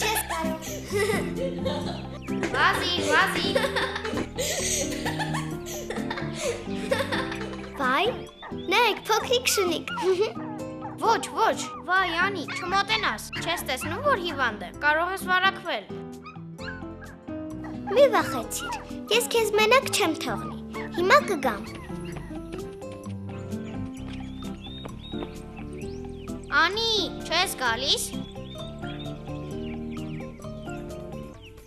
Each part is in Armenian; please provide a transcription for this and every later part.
Չես կարող։ Վազիր։ Վայ, նայեք, փոքրիկ շունիկ։ Ոչ, վայ, Անի, չմոտենաս, չես տեսնում, որ հիվանդ է, կարող ես վարակվել։ Մի վախեցիր, ես քեզ մենակ չեմ թողնի, հիմա կգամ։ Անի, չես գալիս։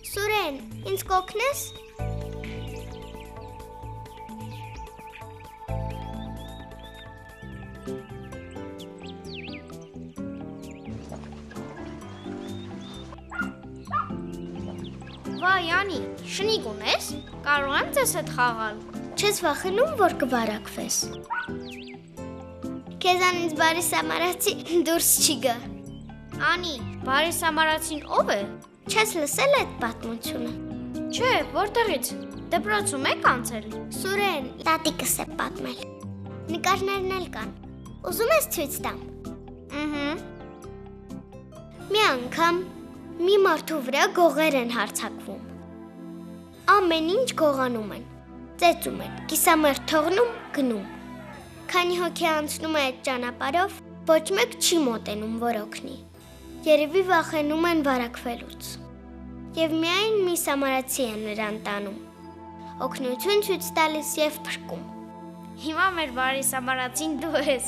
Սուրեն, ինձ կօգնես։ Վայ, Անի, շնիկ ունես, կարող եմ ձեզ հետ խաղալ։ Չես վախենում, որ կվարակվես։ Քեզանից բարի սամարացի դուրս չի գա։ Անի, բարի սամարացին ով է։ Չես լսել այդ պատմությունը։ Չէ, որտեղից։ Դպրոցում եք անցել։ Սուրեն, տատիկս է պատմել։ Նկարներն էլ կան։ Ուզում ես ցույց տամ։ Մի անգամ մի մարդու վրա գողեր են հարձակվում։ Ամեն ինչ գողանում են, ծեծում են, կիսամերթ թողնում, գնում։ Քանի հոգի անցնում է այդ ճանապարհով, ոչ մեկ չի մոտենում, որ օգնի։ Երևի վախենում են վարակվելուց։ Եվ միայն մի սամարացի է նրան տանում։ Օգնություն ցույց տալիս եւ փրկում։ Հիմա մեր բարի սամարացին դու ես։